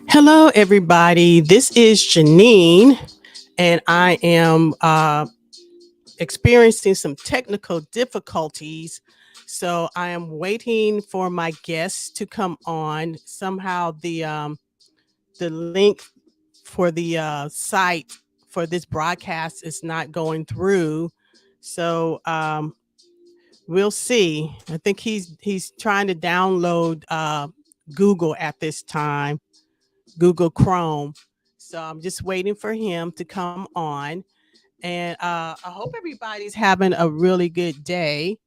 Hello, everybody. This is Janine, and I am experiencing some technical difficulties. So I am waiting for my guests to come on. Somehow the link for the site for this broadcast is not going through. So we'll see. I think he's trying to download Google at this time. Google Chrome. So I'm just waiting for him to come on. And I hope everybody's having a really good day.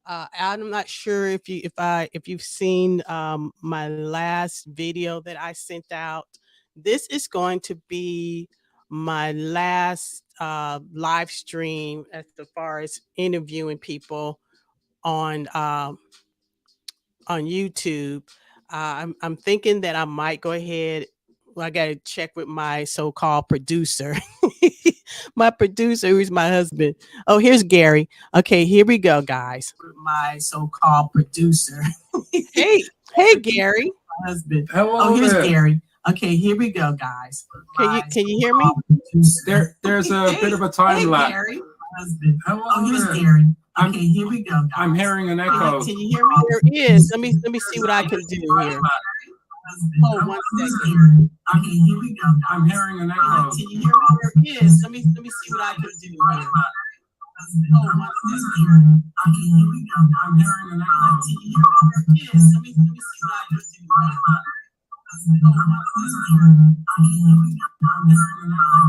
I'm not sure if you've seen my last video that I sent out. This is going to be my last live stream as far as interviewing people on on YouTube. I'm thinking that I might go ahead. Well, I got to check with my so-called producer, my producer, who's my husband. Oh, here's Gary. Okay, here we go, guys. My so-called producer. hey, hey, Gary. My husband. Hello oh, here's there. Gary. Okay, here we go, guys. Can you hear me? There's a bit of a time lapse. Gary. Husband. Hello oh, here's there. Gary. Okay, here we go. Guys. I'm hearing an echo. Can you hear me? There is. Let me see what I can do here. Hold 1 second. Okay, here we go. I'm hearing an echo. Can you hear me? There is. Let me see what I can do here. Hold 1 second. Okay, here we go. I'm hearing an echo. Can you hear me? There is. Let me see what I can do here. Hold 1 second. Okay, here we go. I'm hearing an echo.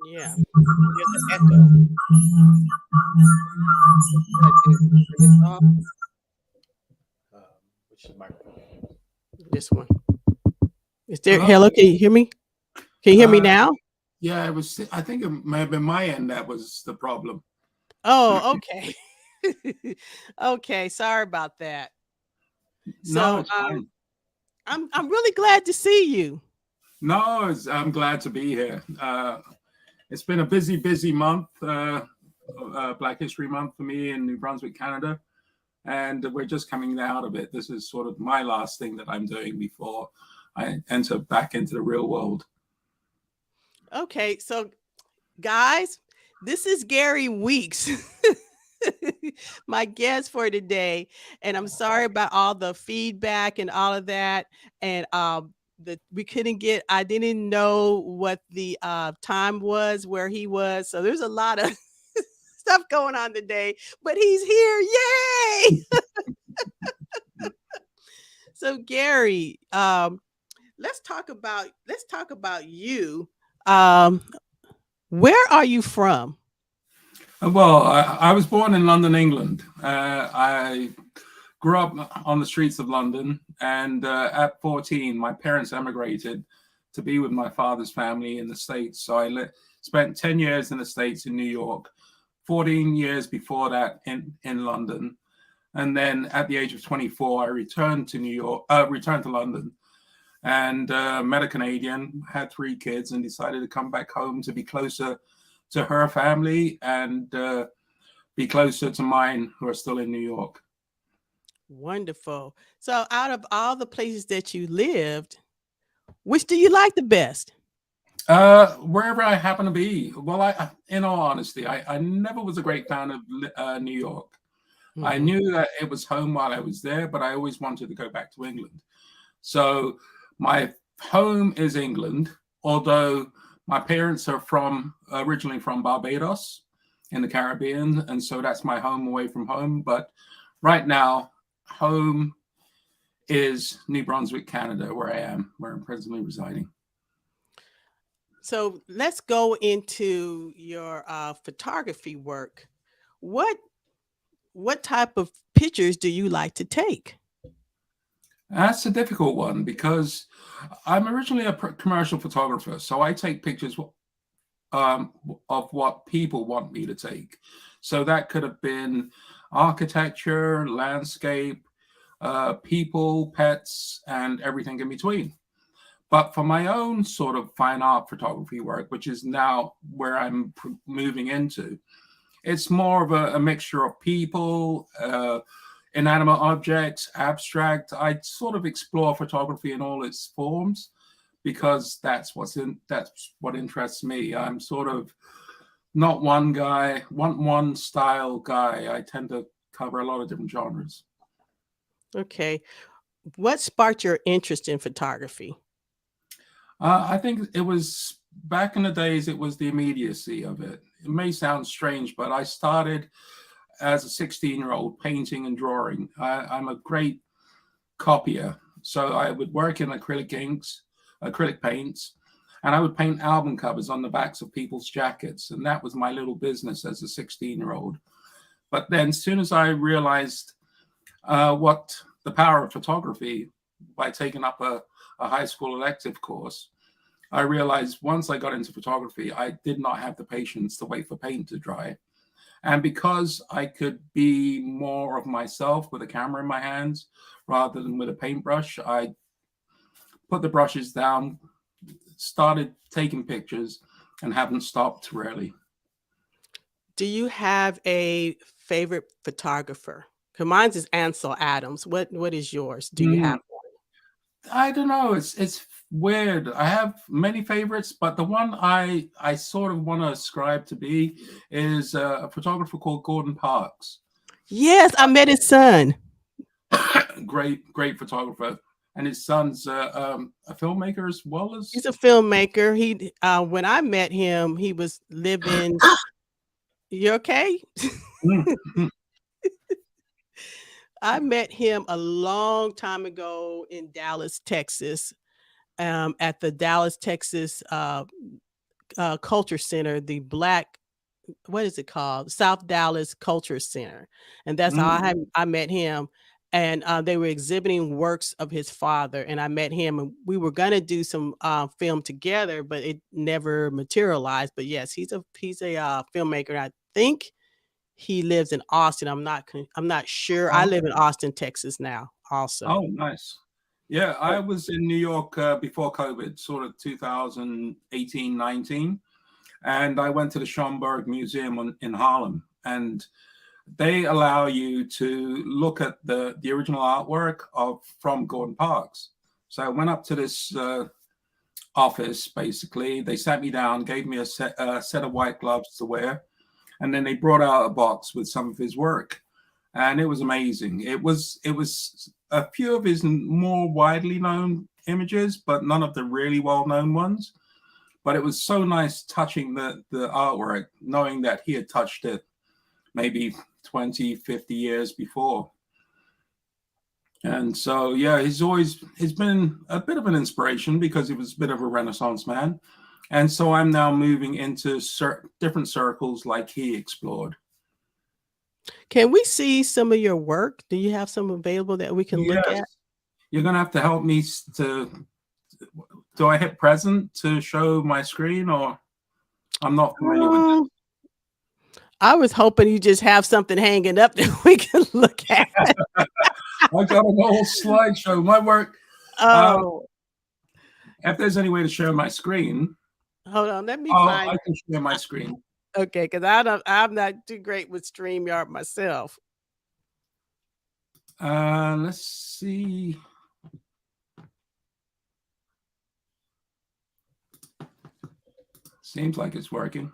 Yeah, there's an echo. Which microphone? This one. Is there? Hello, can you hear me? Can you hear me now? Yeah, it was. I think it may have been my end that was the problem. Oh, okay. Okay, sorry about that. No, So, it's fine. I'm really glad to see you. No, I'm glad to be here. It's been a busy month, Black History Month for me in New Brunswick, Canada. And we're just coming out of it. This is sort of my last thing that I'm doing before I enter back into the real world. Okay, so guys, this is Gary Weeks, my guest for today. And I'm sorry about all the feedback and all of that. And we couldn't get, I didn't know what the time was where he was. So there's a lot of stuff going on today, but he's here. Yay! So Gary, let's talk about you. Where are you from? Well, I was born in London, England. I grew up on the streets of London, and at 14, my parents emigrated to be with my father's family in the States. So I spent 10 years in the States in New York, 14 years before that in London. And then at the age of 24, I returned to London and met a Canadian, had 3 kids, and decided to come back home to be closer to her family and be closer to mine, who are still in New York. Wonderful. So out of all the places that you lived, which do you like the best? Wherever I happen to be. Well, in all honesty, I never was a great fan of New York. Mm-hmm. I knew that it was home while I was there, but I always wanted to go back to England. So my home is England, although my parents are originally from Barbados in the Caribbean, and so that's my home away from home. But right now, home is New Brunswick, Canada, where I'm presently residing. So let's go into your photography work. What type of pictures do you like to take? That's a difficult one because I'm originally a commercial photographer, so I take pictures of what people want me to take. So that could have been architecture, landscape, people, pets, and everything in between. But for my own sort of fine art photography work, which is now where I'm moving into, it's more of a mixture of people, inanimate objects, abstract. I sort of explore photography in all its forms because that's what interests me. I'm sort of not one style guy. I tend to cover a lot of different genres. Okay. What sparked your interest in photography? I think it was back in the days, it was the immediacy of it. It may sound strange, but I started as a 16-year-old painting and drawing. I'm a great copier. So I would work in acrylic paints, and I would paint album covers on the backs of people's jackets. And that was my little business as a 16-year-old. But then as soon as I realized what the power of photography by taking up a high school elective course, I realized once I got into photography, I did not have the patience to wait for paint to dry. And because I could be more of myself with a camera in my hands rather than with a paintbrush, I put the brushes down, started taking pictures, and haven't stopped really. Do you have a favorite photographer? 'Cause mine's is Ansel Adams. What is yours? Do you Mm, have one? I don't know. It's weird. I have many favorites, but the one I sort of want to ascribe to be is a photographer called Gordon Parks. Yes, I met his son. Great photographer, and his son's a filmmaker as well as. He's a filmmaker. He when I met him, he was living. You okay? Mm, mm, I met him a long time ago in Dallas, Texas, at the Dallas, Texas Culture Center, the Black, what is it called? South Dallas Culture Center, and that's how mm. I met him. And they were exhibiting works of his father, and I met him, and we were gonna do some film together, but it never materialized. But yes, he's a filmmaker. I think he lives in Austin. I'm not sure. I Oh, live in Austin, Texas now also. oh, nice. Yeah, I But was in New York before COVID, sort of 2018, 19. And I went to the Schomburg Museum in Harlem. And they allow you to look at the original artwork from Gordon Parks. So I went up to this office, basically. They sat me down, gave me a set of white gloves to wear. And then they brought out a box with some of his work. And it was amazing. It was a few of his more widely known images, but none of the really well-known ones. But it was so nice touching the artwork, knowing that he had touched it maybe 20, 50 years before. And so, yeah, he's been a bit of an inspiration because he was a bit of a Renaissance man. And so I'm now moving into different circles like he explored. can we see some of your work? Do you have some available that we can look Yes, at? you're going to have to help me do I hit present to show my screen, or I'm not familiar with it? Um, I was hoping you just have something hanging up that we can look at. I got a whole slideshow. My work. Uh, Oh, if there's any way to share my screen, hold on. Let me oh, find. I can share my screen. Okay, because I'm not too great with StreamYard myself. Let's see. Seems like it's working.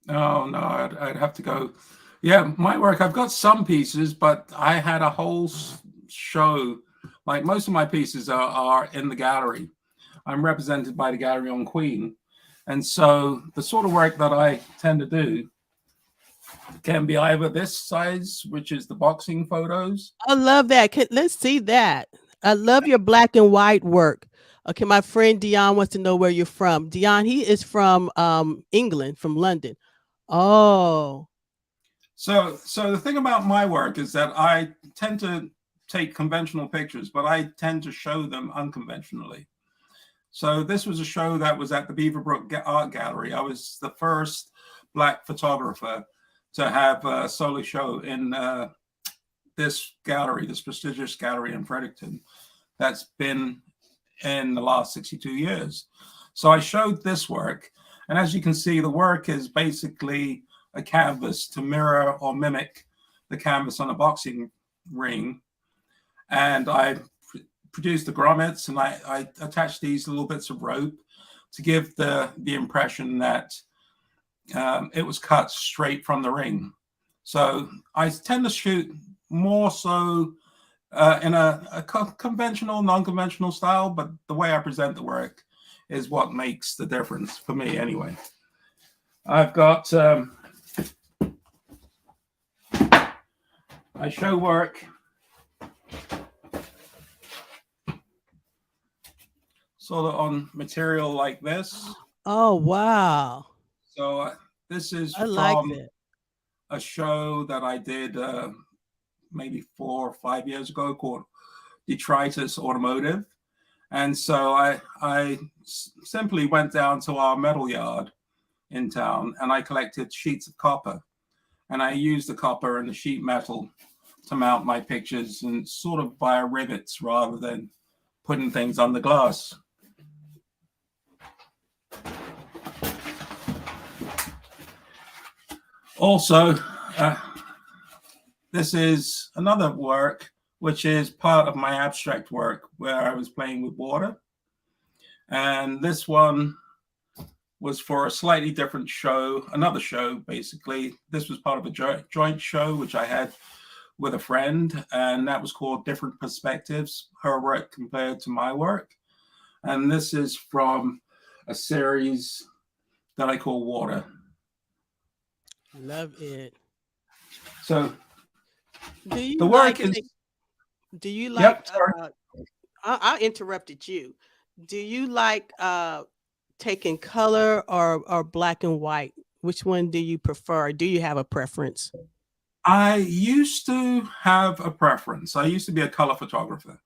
Oh no, I'd have to go. Yeah, my work. I've got some pieces, but I had a whole show. Like most of my pieces are in the gallery. I'm represented by the Gallery on Queen, and so the sort of work that I tend to do can be either this size, which is the boxing photos. I love that. Let's see that. I love your black and white work. Okay, my friend Dion wants to know where you're from. Dion, he is from England, from London. Oh, So the thing about my work is that I tend to take conventional pictures, but I tend to show them unconventionally. So this was a show that was at the Beaverbrook Art Gallery. I was the first Black photographer to have a solo show in this gallery, this prestigious gallery in Fredericton, that's been in the last 62 years. So I showed this work, and as you can see, the work is basically a canvas to mirror or mimic the canvas on a boxing ring. And I produced the grommets, and I attached these little bits of rope to give the impression that it was cut straight from the ring. So I tend to shoot more so in a conventional, non-conventional style, but the way I present the work is what makes the difference for me anyway. I've got, I show work sort of on material like this. Oh, wow. So this is I like from that. a show that I did maybe 4 or 5 years ago called Detritus Automotive. And so I simply went down to our metal yard in town, and I collected sheets of copper, and I used the copper and the sheet metal to mount my pictures, and sort of via rivets rather than putting things on the glass. Also, this is another work which is part of my abstract work where I was playing with water. And this one was for a slightly different show, another show, basically. This was part of a joint show which I had with a friend, and that was called Different Perspectives, her work compared to my work. And this is from a series that I call Water. Love it. So Do you the work like is... do you Yep, like sorry. I interrupted you. Do you like taking color or black and white? Which one do you prefer? Do you have a preference? I used to have a preference. I used to be a color photographer.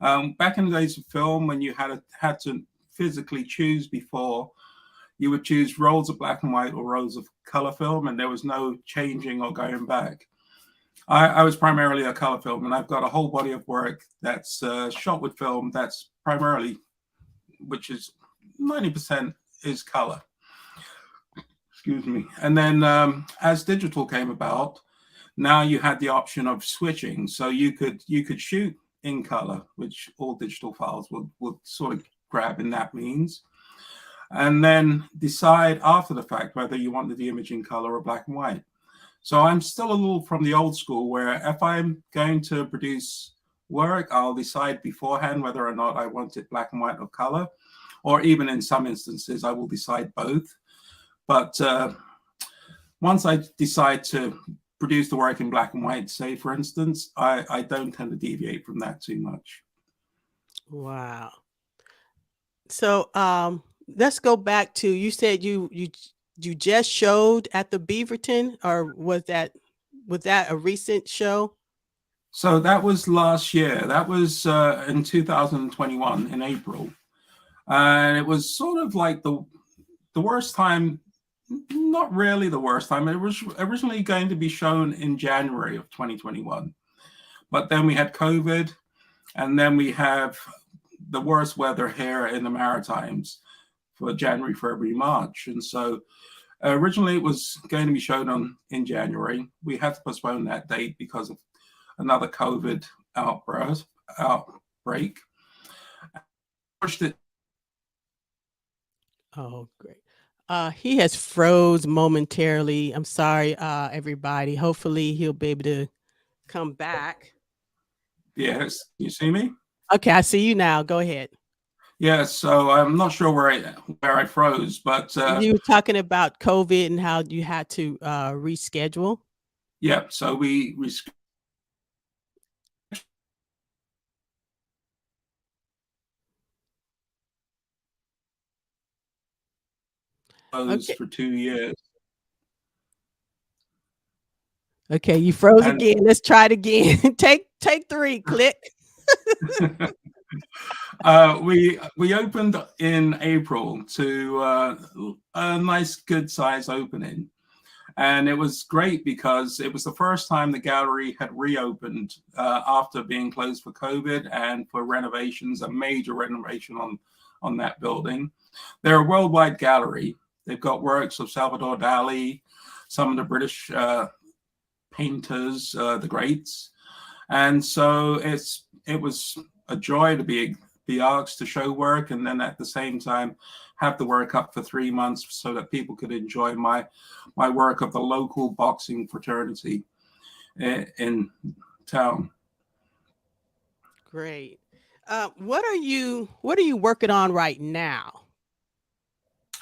Back in the days of film, when you had to physically choose before, you would choose rolls of black and white or rolls of color film, and there was no changing or going back. I was primarily a color film, and I've got a whole body of work that's shot with film that's primarily, which is 90% is color. Excuse me. And then as digital came about, now you had the option of switching. So you could shoot in color, which all digital files would sort of grab in that means. And then decide after the fact whether you wanted the image in color or black and white. So I'm still a little from the old school, where if I'm going to produce work, I'll decide beforehand whether or not I want it black and white or color, or even in some instances, I will decide both. But once I decide to produce the work in black and white, say, for instance, I don't tend to deviate from that too much. Wow. So let's go back to, you said you just showed at the Beaverton, or was that a recent show? So that was last year. That was in 2021 in April. And it was sort of like the worst time, not really the worst time. It was originally going to be shown in January of 2021. But then we had COVID, and then we have the worst weather here in the Maritimes for January, February, March. And so originally it was going to be shown in January. We had to postpone that date because of another COVID outbreak. Pushed it. Oh, great. He has froze momentarily. I'm sorry, everybody. Hopefully he'll be able to come back. Yes, you see me? Okay, I see you now. Go ahead. Yeah, so I'm not sure where I froze, but you were talking about COVID and how you had to reschedule. Yeah, so we closed for 2 years. Okay, you froze again. Let's try it again. Take 3. Click. We opened in April to a nice, good size opening, And it was great because it was the first time the gallery had reopened after being closed for COVID and for renovations, a major renovation on that building. They're a worldwide gallery. They've got works of Salvador Dali, some of the British painters, the greats. And so it was a joy to be asked to show work, and then at the same time have the work up for 3 months so that people could enjoy my work of the local boxing fraternity in town. Great. What are you working on right now?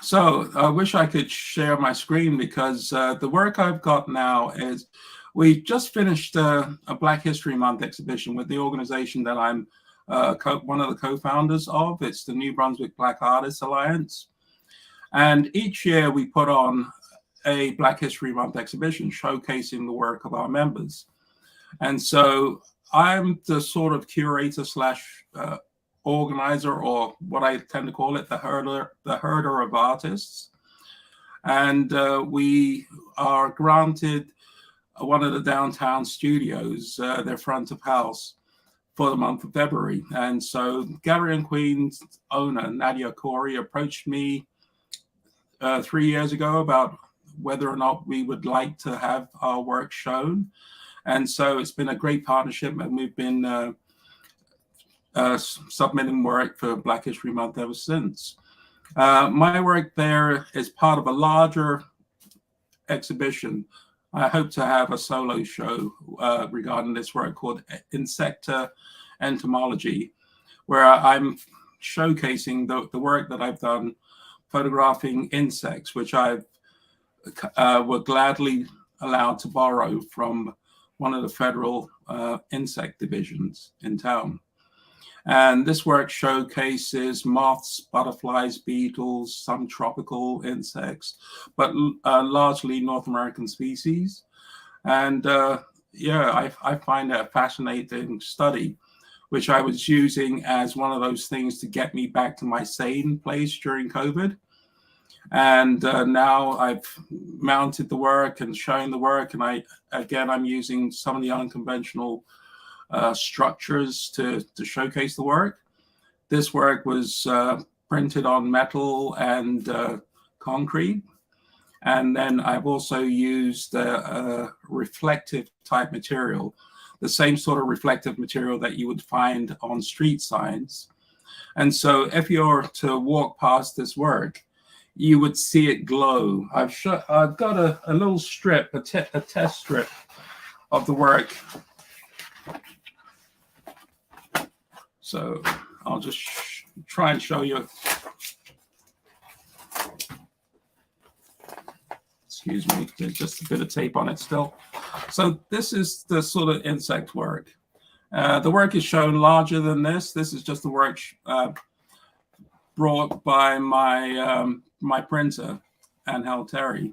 So I wish I could share my screen, because the work I've got now is, we just finished a Black History Month exhibition with the organization that I'm one of the co-founders of. It's the New Brunswick Black Artists Alliance. And each year we put on a Black History Month exhibition showcasing the work of our members. And so I'm the sort of curator slash organizer, or what I tend to call it, the herder of artists. And we are granted one of the downtown studios, their front of house, for the month of February. And so Gallery and Queen's owner, Nadia Corey, approached me 3 years ago about whether or not we would like to have our work shown. And so it's been a great partnership, and we've been submitting work for Black History Month ever since. My work there is part of a larger exhibition. I hope to have a solo show regarding this work called Insecta Entomology, where I'm showcasing the work that I've done photographing insects, which I've were gladly allowed to borrow from one of the federal insect divisions in town. And this work showcases moths, butterflies, beetles, some tropical insects, but largely North American species. And yeah, I find that a fascinating study, which I was using as one of those things to get me back to my sane place during COVID. And now I've mounted the work and showing the work, and I'm using some of the unconventional structures to showcase the work. This work was printed on metal and concrete. And then I've also used a reflective type material, the same sort of reflective material that you would find on street signs. And so if you're to walk past this work, you would see it glow. I've got a little strip, a test strip of the work. So I'll just try and show you. Excuse me, there's just a bit of tape on it still. So this is the sort of insect work. The work is shown larger than this. This is just the work brought by my my printer, Angel Terry.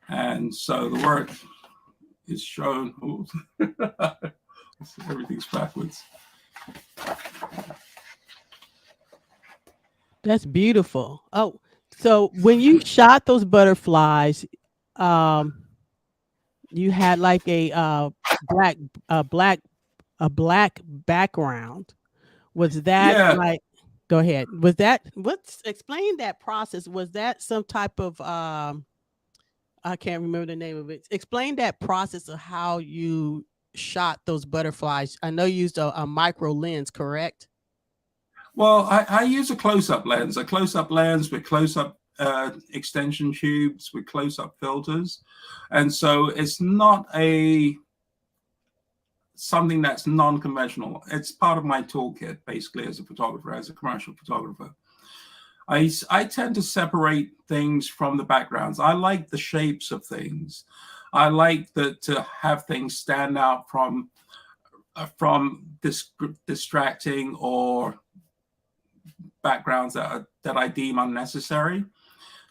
And so the work is shown. Everything's backwards. That's beautiful. Oh, so when you shot those butterflies, you had like a black background. Was that like? Go ahead. Was that explain that process? Was that some type of I can't remember the name of it. Explain that process of how you shot those butterflies. I know you used a micro lens, correct? Well, I use a close-up lens with close-up extension tubes with close-up filters. And so it's not something that's non-conventional. It's part of my toolkit, basically, as a photographer, as a commercial photographer. I tend to separate things from the backgrounds. I like the shapes of things. I like to have things stand out from distracting or backgrounds that I deem unnecessary.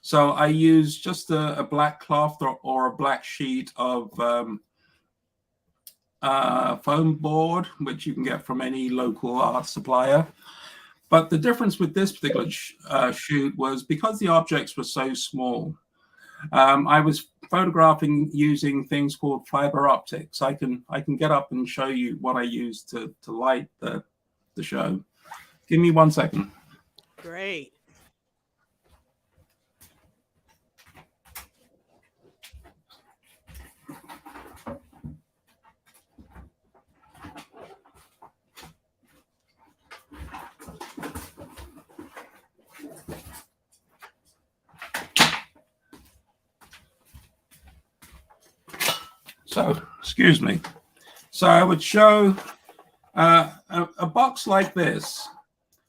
So I use just a black cloth or a black sheet of foam board, which you can get from any local art supplier. But the difference with this particular shoot was because the objects were so small, I was photographing using things called fiber optics. I can get up and show you what I use to light the show. Give me 1 second. Great. So, excuse me. So I would show a box like this,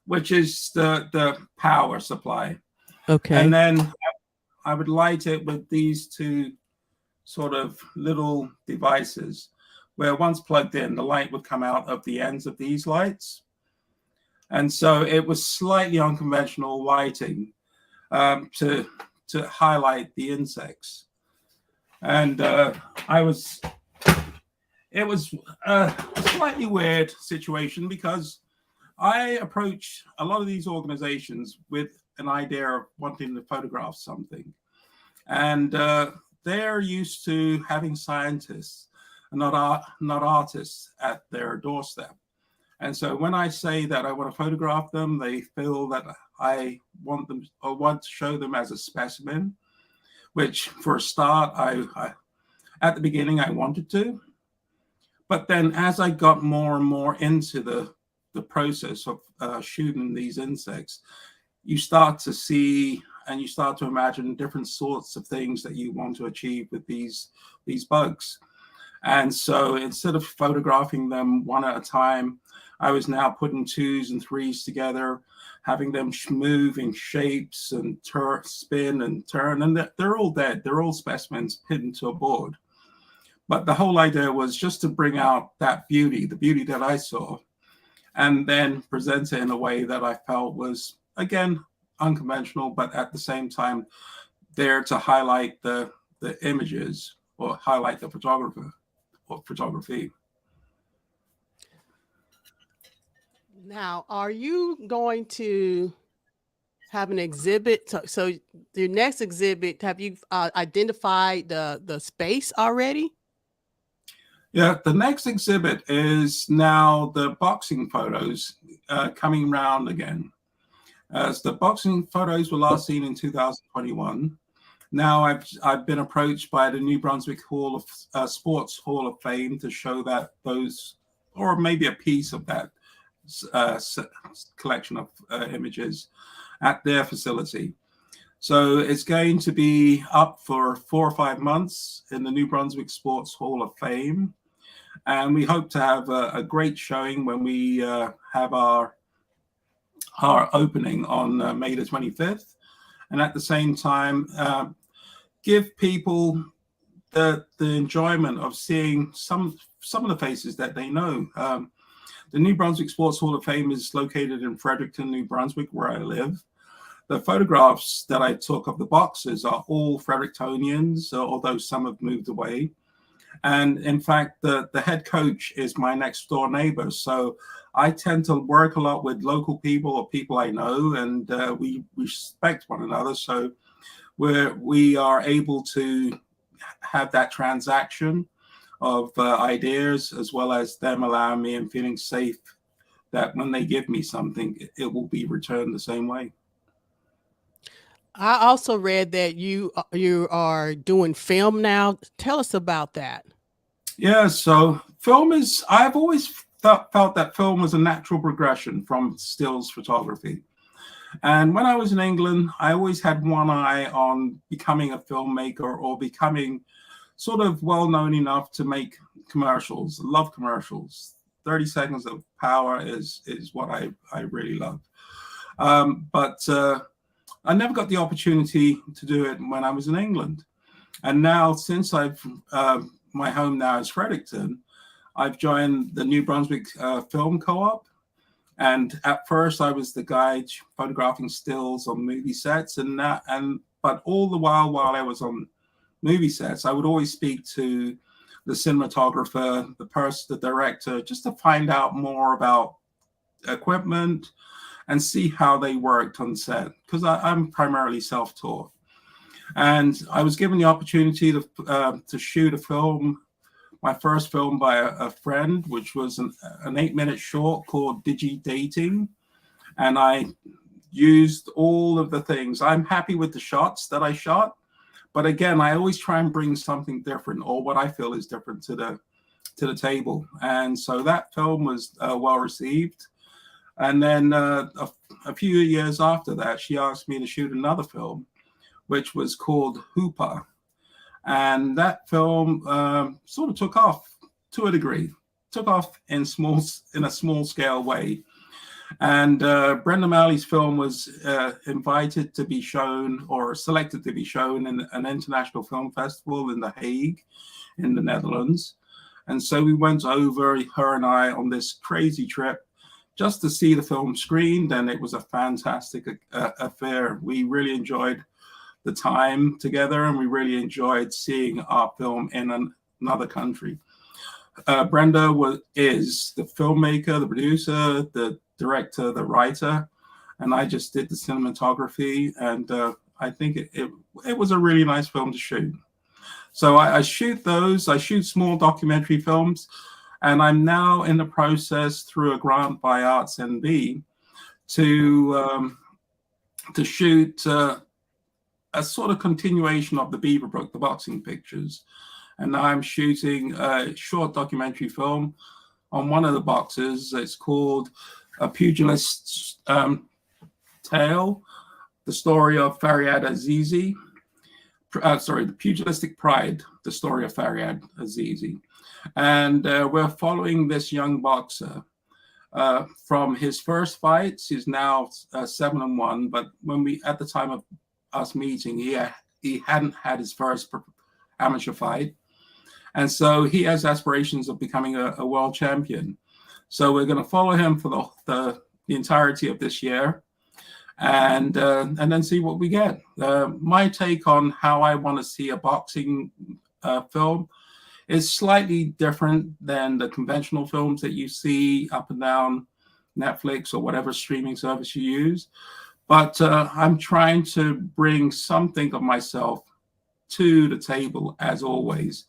which is the power supply. Okay. And then I would light it with these two sort of little devices where once plugged in, the light would come out of the ends of these lights. And so it was slightly unconventional lighting to highlight the insects. And it was a slightly weird situation because I approached a lot of these organizations with an idea of wanting to photograph something. And they're used to having scientists, not artists, at their doorstep. And so when I say that I want to photograph them, they feel that I want to show them as a specimen, which for a start, I at the beginning, I wanted to. But then as I got more and more into the process of shooting these insects, you start to see and you start to imagine different sorts of things that you want to achieve with these bugs. And so instead of photographing them one at a time, I was now putting 2s and 3s together, having them move in shapes and spin and turn, and they're all dead. They're all specimens hidden to a board. But the whole idea was just to bring out that beauty, the beauty that I saw, and then present it in a way that I felt was, again, unconventional, but at the same time, there to highlight the images or highlight the photographer or photography. Now, are you going to have an exhibit? So your next exhibit, have you identified the space already? Yeah, the next exhibit is now the boxing photos coming round again. As the boxing photos were last seen in 2021. Now I've been approached by the New Brunswick Hall of Sports Hall of Fame to show that those, or maybe a piece of that collection of images at their facility. So it's going to be up for 4 or 5 months in the New Brunswick Sports Hall of Fame. And we hope to have a great showing when we have our opening on May the 25th. And at the same time, give people the enjoyment of seeing some of the faces that they know. The New Brunswick Sports Hall of Fame is located in Fredericton, New Brunswick, where I live. The photographs that I took of the boxers are all Frederictonians, although some have moved away. And in fact, the head coach is my next door neighbor. So I tend to work a lot with local people or people I know, and we respect one another. So we are able to have that transaction of ideas, as well as them allowing me and feeling safe that when they give me something, it will be returned the same way. I also read that you are doing film now. Tell us about that. Yeah, so film is, I've always felt that film was a natural progression from stills photography. And when I was in England, I always had one eye on becoming a filmmaker or becoming sort of well-known enough to make commercials. I love commercials. 30 seconds of power is what I really love. But I never got the opportunity to do it when I was in England. And now, since my home now is Fredericton, I've joined the New Brunswick Film Co-op. And at first I was the guy photographing stills on movie sets, but all the while I was on movie sets, I would always speak to the cinematographer, the director, just to find out more about equipment and see how they worked on set, because I'm primarily self-taught. And I was given the opportunity to shoot a film, my first film by a friend, which was an 8-minute short called Digi Dating. And I used all of the things. I'm happy with the shots that I shot, but again, I always try and bring something different, or what I feel is different, to the table. And so that film was well received. And then a few years after that, she asked me to shoot another film, which was called Hooper. And that film sort of took off to a degree, took off in a small scale way. And Brenda Malley's film was invited to be shown, or selected to be shown, in an international film festival in The Hague in the Netherlands. And so we went over, her and I, on this crazy trip just to see the film screened, and it was a fantastic affair. We really enjoyed the time together, and we really enjoyed seeing our film in another country. Brenda is the filmmaker, the producer, the director, the writer, and I just did the cinematography. And I think it was a really nice film to shoot. So I shoot those. I shoot small documentary films, and I'm now in the process, through a grant by Arts NB, to shoot a sort of continuation of the Beaverbrook, the boxing pictures. And now I'm shooting a short documentary film on one of the boxers. It's called A Pugilist's Tale, the story of Faryad Azizi. The Pugilistic Pride, the story of Faryad Azizi. And we're following this young boxer from his first fights. He's now 7-1, but at the time of us meeting, he hadn't had his first amateur fight. And so he has aspirations of becoming a world champion. So we're going to follow him for the entirety of this year, and then see what we get. My take on how I want to see a boxing film is slightly different than the conventional films that you see up and down Netflix or whatever streaming service you use. But I'm trying to bring something of myself to the table, as always.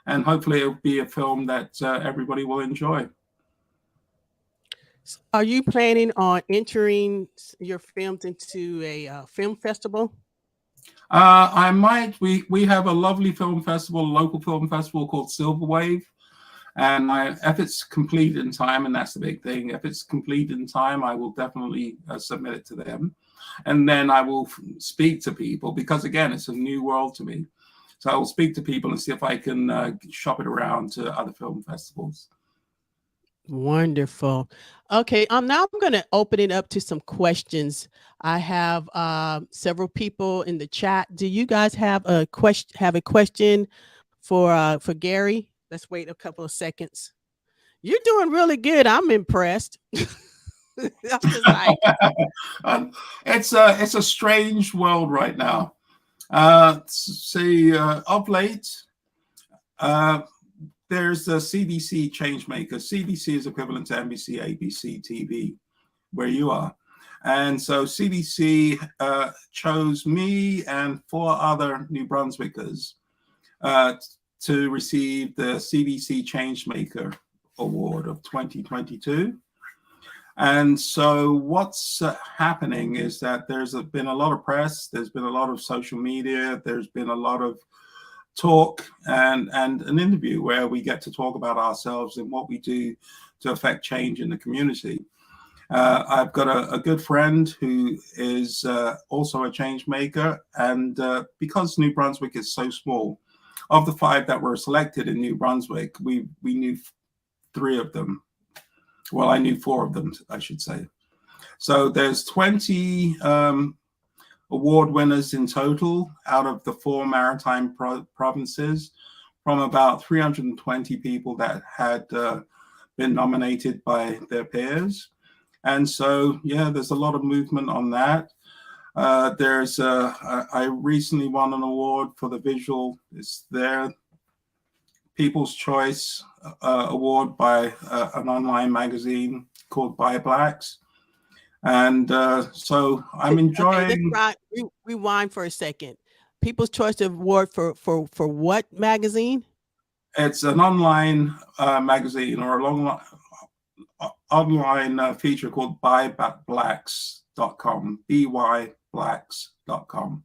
And hopefully it'll be a film that everybody will enjoy. Are you planning on entering your films into a film festival? I might. We have a lovely film festival, a local film festival called Silver Wave. And if it's complete in time, and that's the big thing, if it's complete in time, I will definitely submit it to them. And then I will speak to people, because again, it's a new world to me. So I will speak to people and see if I can shop it around to other film festivals. Wonderful. Okay, now I'm going to open it up to some questions. I have several people in the chat. Do you guys have a question for Gary? Let's wait a couple of seconds. You're doing really good. I'm impressed. I'm just like, it's a strange world right now. Of late, there's the CBC Changemaker. CBC is equivalent to NBC, ABC, TV, where you are. And so CBC chose me and 4 other New Brunswickers to receive the CBC Changemaker Award of 2022. And so what's happening is that there's been a lot of press, there's been a lot of social media, there's been a lot of talk and an interview where we get to talk about ourselves and what we do to affect change in the community. I've got a good friend who is also a change maker, and because New Brunswick is so small, of the 5 that were selected in New Brunswick, we knew 3 of them. Well, I knew 4 of them, I should say. So there's 20 award winners in total out of the 4 maritime provinces, from about 320 people that had been nominated by their peers. And so, yeah, there's a lot of movement on that. I recently won an award for the visual. It's their People's Choice Award by an online magazine called By Blacks. And so I'm enjoying. Okay, rewind for a second. People's Choice Award for what magazine? It's an online magazine or a long online feature called buyblacks.com, byblacks.com.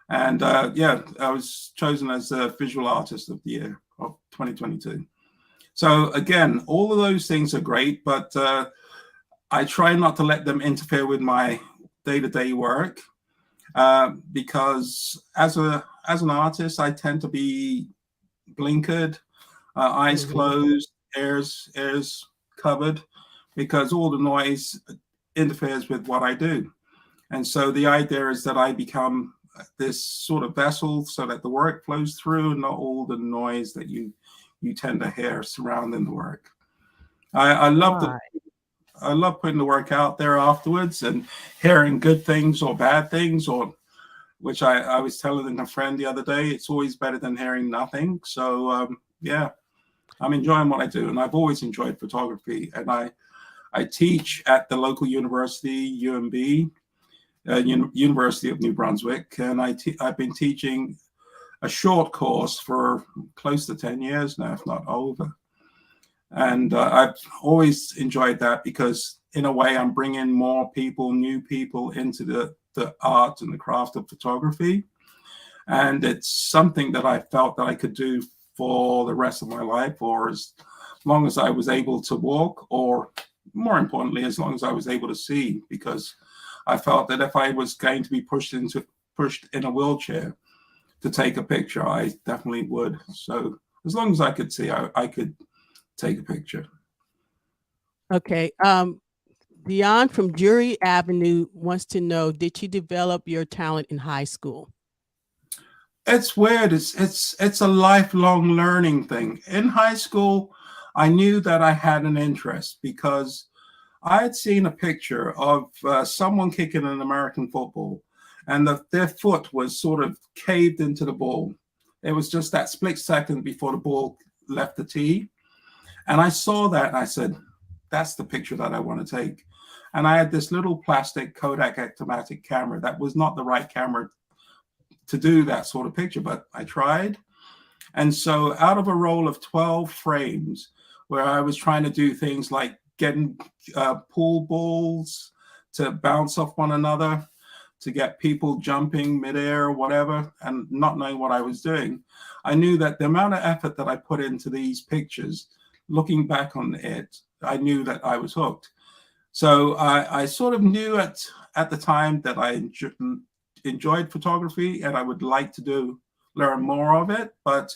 And yeah, I was chosen as the visual artist of the year of 2022. So again, all of those things are great, but I try not to let them interfere with my day-to-day work because as an artist, I tend to be blinkered, eyes closed, ears covered, because all the noise interferes with what I do. And so the idea is that I become this sort of vessel so that the work flows through, and not all the noise that you tend to hear surrounding the work. I love I love putting the work out there afterwards and hearing good things or bad things, or which I was telling a friend the other day, it's always better than hearing nothing. So yeah, I'm enjoying what I do, and I've always enjoyed photography. And I teach at the local university, UNB, University of New Brunswick, and I've been teaching a short course for close to 10 years now, if not over. And I've always enjoyed that because in a way I'm bringing more people, new people into the art and the craft of photography. And it's something that I felt that I could do for the rest of my life, or as long as I was able to walk, or more importantly, as long as I was able to see, because I felt that if I was going to be pushed in a wheelchair to take a picture, I definitely would. So as long as I could see, I could take a picture. Okay. Dion from Drury Avenue wants to know, did you develop your talent in high school? It's weird. It's a lifelong learning thing. In high school, I knew that I had an interest because I had seen a picture of someone kicking an American football, and their foot was sort of caved into the ball. It was just that split second before the ball left the tee. And I saw that and I said, that's the picture that I want to take. And I had this little plastic Kodak Ectomatic camera that was not the right camera to do that sort of picture, but I tried. And so out of a roll of 12 frames where I was trying to do things like getting pool balls to bounce off one another, to get people jumping midair or whatever, and not knowing what I was doing, I knew that the amount of effort that I put into these pictures, looking back on it, I knew that I was hooked. So I sort of knew at the time that I enjoyed photography and I would like to learn more of it. But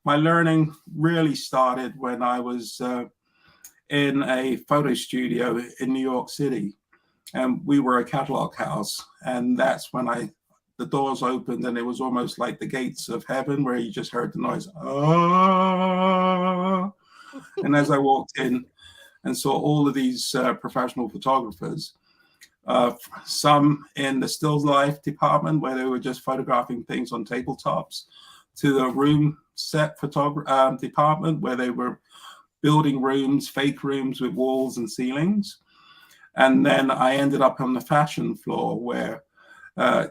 my learning really started when I was in a photo studio in New York City, and we were a catalog house. And that's when the doors opened, and it was almost like the gates of heaven, where you just heard the noise. Ah! And as I walked in and saw all of these professional photographers, some in the still life department where they were just photographing things on tabletops, to the room set department where they were building rooms, fake rooms with walls and ceilings. And then I ended up on the fashion floor where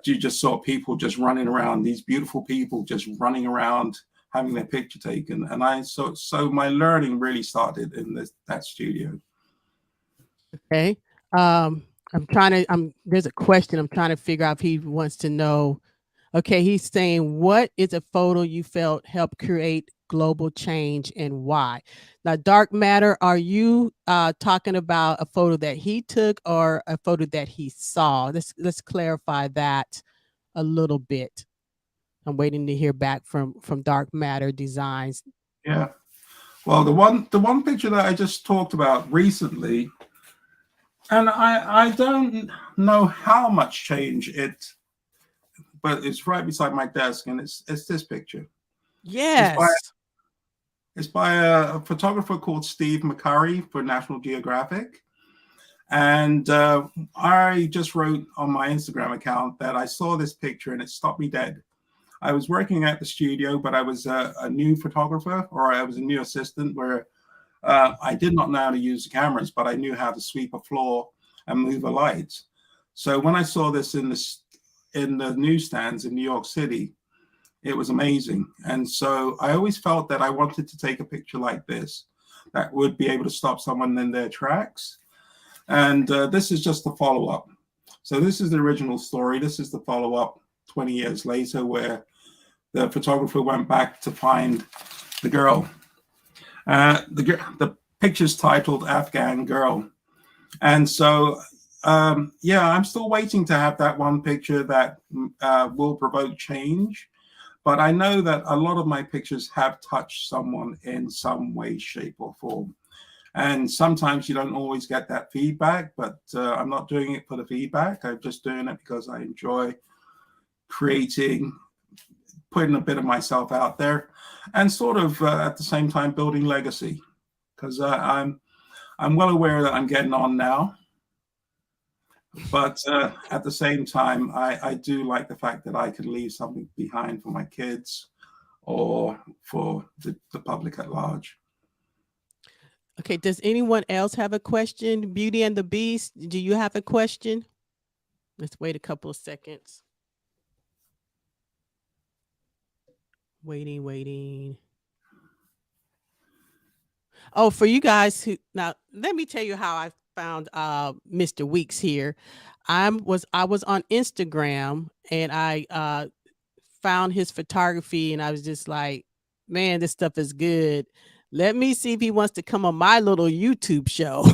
you just saw people just running around, these beautiful people just running around, having their picture taken. And so my learning really started in that studio. Okay. There's a question. I'm trying to figure out if he wants to know. Okay. He's saying, what is a photo you felt helped create global change and why? Now, Dark Matter, are you talking about a photo that he took or a photo that he saw? Let's clarify that a little bit. I'm waiting to hear back from Dark Matter Designs. Yeah. Well, the one picture that I just talked about recently, and I don't know how much change but it's right beside my desk, and it's this picture. Yes. It's by a photographer called Steve McCurry for National Geographic. And I just wrote on my Instagram account that I saw this picture and it stopped me dead. I was working at the studio, but I was a new photographer, or I was a new assistant, where I did not know how to use the cameras, but I knew how to sweep a floor and move a light. So when I saw this in in the newsstands in New York City. It was amazing. And so I always felt that I wanted to take a picture like this that would be able to stop someone in their tracks. And this is just the follow-up. So this is the original story. This is the follow-up 20 years later, where the photographer went back to find the girl. The picture's titled Afghan Girl. And so, yeah, I'm still waiting to have that one picture that will provoke change. But I know that a lot of my pictures have touched someone in some way, shape, or form. And sometimes you don't always get that feedback, but I'm not doing it for the feedback. I'm just doing it because I enjoy creating, putting a bit of myself out there, and sort of at the same time building legacy. Because I'm well aware that I'm getting on now. But at the same time, I do like the fact that I could leave something behind for my kids or for the public at large. Okay, does anyone else have a question? Beauty and the Beast, do you have a question? Let's wait a couple of seconds. Waiting. Oh, for you guys who, now let me tell you how I found Mr. Weeks here. I was on Instagram and I found his photography and I was just like, man, this stuff is good. Let me see if he wants to come on my little YouTube show.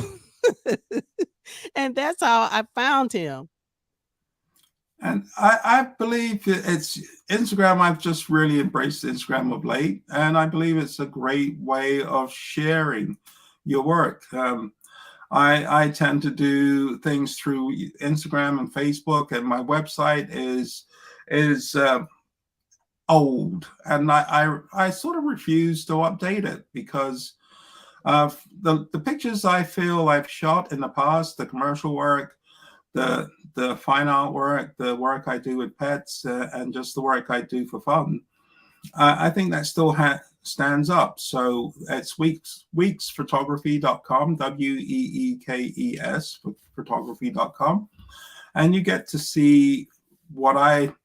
And that's how I found him. And I believe it's Instagram. I've just really embraced Instagram of late, and I believe it's a great way of sharing your work. I tend to do things through Instagram and Facebook, and my website is old, and I sort of refuse to update it because the pictures I feel I've shot in the past, the commercial work, the fine art work, the work I do with pets, and just the work I do for fun, I think that still stands up. So it's weeksphotography.com, WEEKES photography.com, and you get to see what I've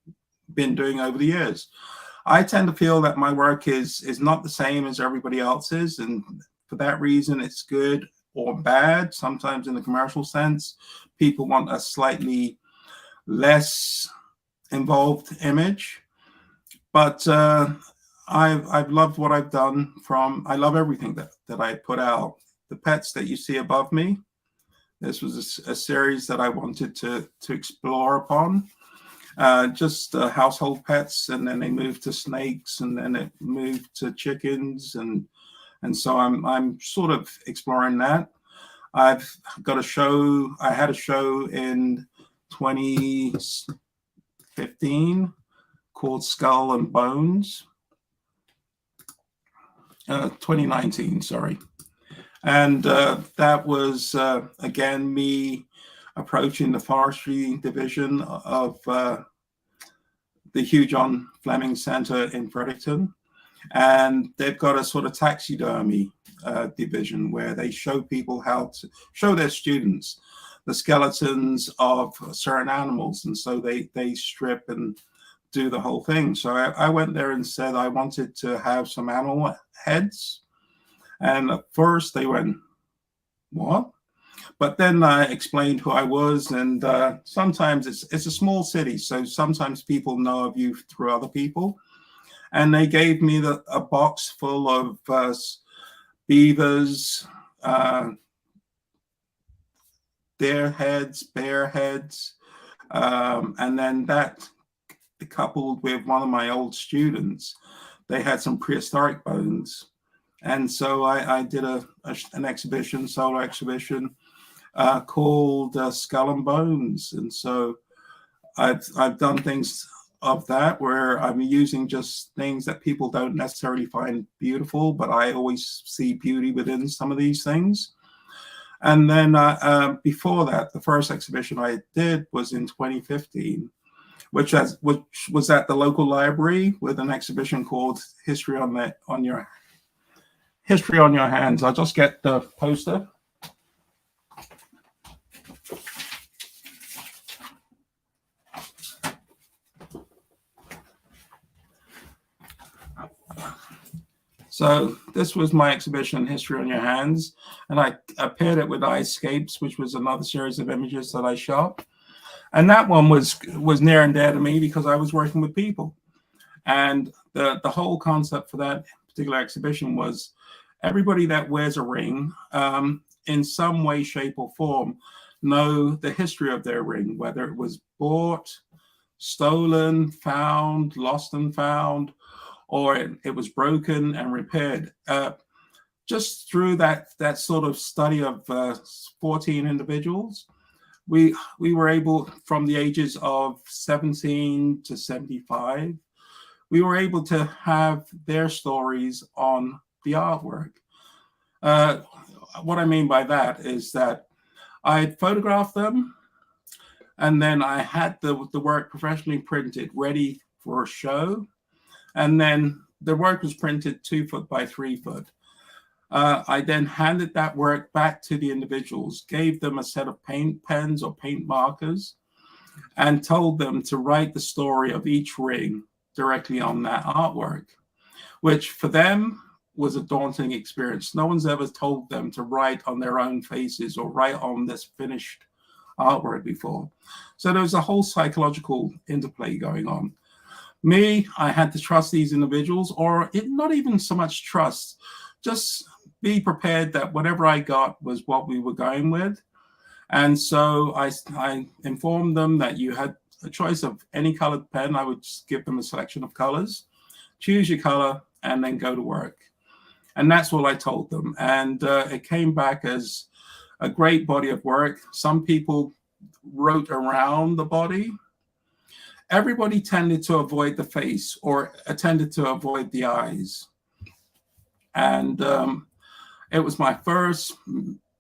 been doing over the years. I tend to feel that my work is not the same as everybody else's, and for that reason, it's good or bad. Sometimes in the commercial sense, people want a slightly less involved image, but I've loved what I've done. I love everything that I put out. The pets that you see above me, this was a series that I wanted to explore upon. Just household pets, and then they moved to snakes, and then it moved to chickens, and so I'm sort of exploring that. I've got a show. I had a show in 2015 called Skull and Bones. 2019, sorry. And that was, again, me approaching the forestry division of the Hugh John Fleming Center in Fredericton. And they've got a sort of taxidermy division where they show people how to show their students the skeletons of certain animals. And so they strip and do the whole thing. So I went there and said I wanted to have some animal heads. And at first they went, what? But then I explained who I was, and sometimes it's a small city, so sometimes people know of you through other people. And they gave me a box full of beavers, deer heads, bear heads, and then that coupled with one of my old students, they had some prehistoric bones. And so I did an exhibition, solo exhibition, called Skull and Bones. And so I've done things of that where I'm using just things that people don't necessarily find beautiful, but I always see beauty within some of these things. And then before that, the first exhibition I did was in 2015, which was at the local library with an exhibition called History on Your Hands. I'll just get the poster. So this was my exhibition, History on Your Hands, and I paired it with Eyescapes, which was another series of images that I shot. And that one was near and dear to me because I was working with people. And the whole concept for that particular exhibition was everybody that wears a ring, in some way, shape, or form, know the history of their ring, whether it was bought, stolen, found, lost and found, or it was broken and repaired. Just through that sort of study of 14 individuals, we were able, from the ages of 17 to 75, we were able to have their stories on the artwork. What I mean by that is that I photographed them, and then I had the work professionally printed, ready for a show. And then the work was printed 2 foot by 3 foot. I then handed that work back to the individuals, gave them a set of paint pens or paint markers, and told them to write the story of each ring directly on that artwork, which for them was a daunting experience. No one's ever told them to write on their own faces or write on this finished artwork before. So there was a whole psychological interplay going on. Me, I had to trust these individuals, or not even so much trust, just be prepared that whatever I got was what we were going with. And so I informed them that you had a choice of any colored pen. I would just give them a selection of colors, choose your color, and then go to work. And that's all I told them. And it came back as a great body of work. Some people wrote around the body. Everybody tended to avoid the face or tended to avoid the eyes. And it was my first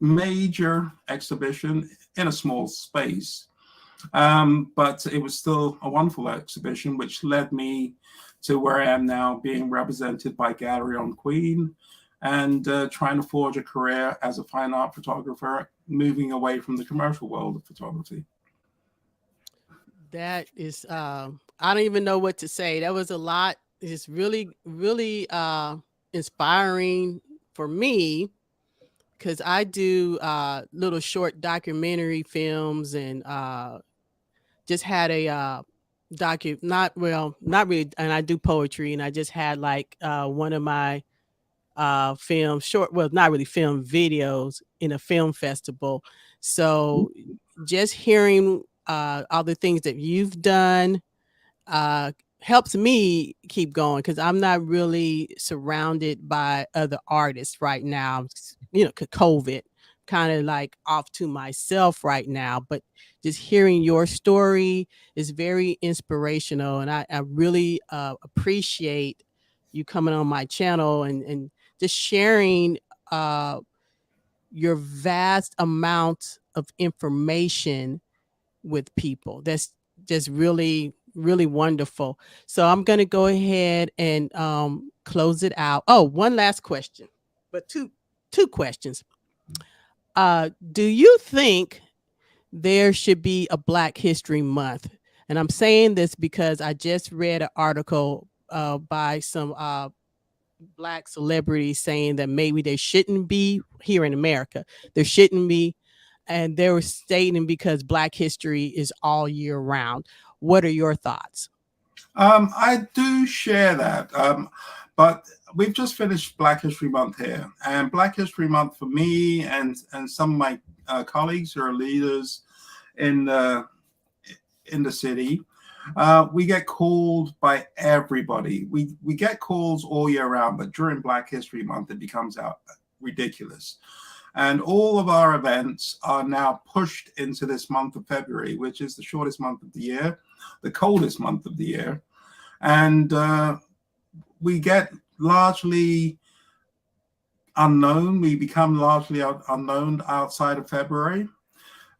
major exhibition in a small space. But it was still a wonderful exhibition, which led me to where I am now, being represented by Gallery on Queen and trying to forge a career as a fine art photographer, moving away from the commercial world of photography. That is, I don't even know what to say. That was a lot. It's really, really inspiring for me, because I do little short documentary films, and just had a not really, and I do poetry, and I just had like one of my film short, well, not really film, videos in a film festival. So just hearing all the things that you've done helps me keep going, because I'm not really surrounded by other artists right now. COVID, kind of like off to myself right now. But just hearing your story is very inspirational, and I really appreciate you coming on my channel and just sharing your vast amount of information with people. That's just really, really wonderful. So I'm going to go ahead and close it out. Oh, one last question, but two questions. Do you think there should be a Black History Month? And I'm saying this because I just read an article by some Black celebrities saying that maybe there shouldn't be here in America. There shouldn't be. And they were stating because Black history is all year round. What are your thoughts? I do share that. But we've just finished Black History Month here. And Black History Month for me and some of my colleagues who are leaders in the city, we get called by everybody. We get calls all year round, but during Black History Month, it becomes ridiculous. And all of our events are now pushed into this month of February, which is the shortest month of the year, the coldest month of the year. And we get largely unknown. We become largely unknown outside of February.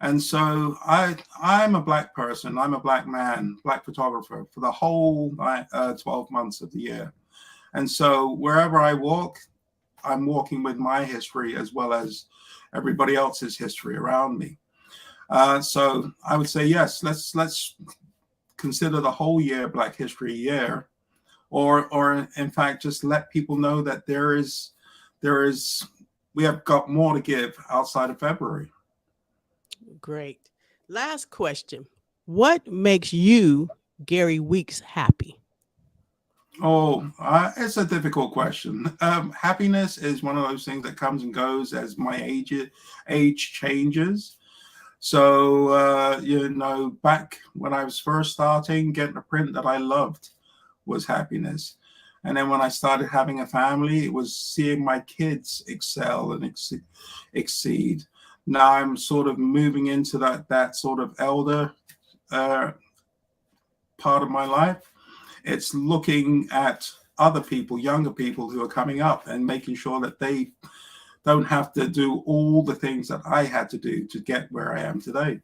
And so I'm a Black person. I'm a Black man, Black photographer for the whole 12 months of the year. And so wherever I walk, I'm walking with my history as well as everybody else's history around me. So I would say, yes, let's consider the whole year Black History Year, or in fact, just let people know that we have got more to give outside of February. Great. Last question. What makes you, Gary Weeks, happy? Oh, it's a difficult question. Happiness is one of those things that comes and goes as my age changes. So, back when I was first starting, getting a print that I loved was happiness. And then when I started having a family, it was seeing my kids excel and exceed. Now I'm sort of moving into that sort of elder uh, part of my life. It's looking at other people, younger people who are coming up, and making sure that they don't have to do all the things that I had to do to get where I am today.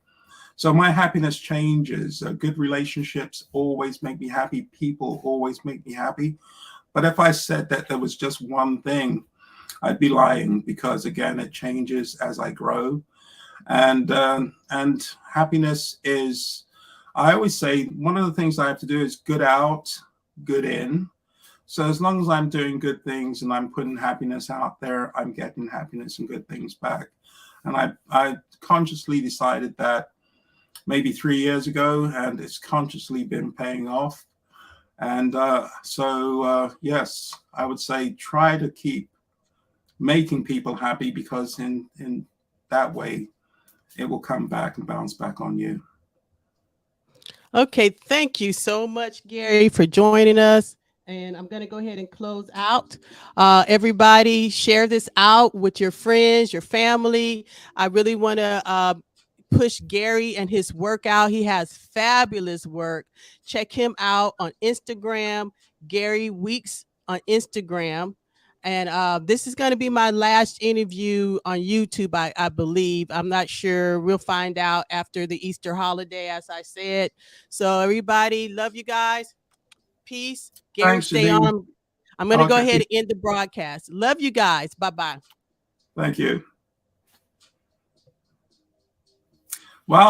So my happiness changes. Good relationships always make me happy. People always make me happy. But if I said that there was just one thing, I'd be lying, because again, it changes as I grow. And happiness is, I always say, one of the things I have to do is good out, good in. So as long as I'm doing good things and I'm putting happiness out there, I'm getting happiness and good things back. And I consciously decided that maybe 3 years ago, and it's consciously been paying off. And yes, I would say try to keep making people happy, because in that way, it will come back and bounce back on you. Okay, thank you so much, Gary, for joining us. And I'm going to go ahead and close out. Everybody, share this out with your friends, your family. I really want to push Gary and his work out. He has fabulous work. Check him out on Instagram, Gary Weeks on Instagram. And this is going to be my last interview on YouTube, I believe. I'm not sure. We'll find out after the Easter holiday, as I said. So everybody, love you guys. Peace. Gary, Thanks, stay Janine. on. I'm going to go Okay. ahead and end the broadcast. Love you guys. Bye-bye. Thank you. Well,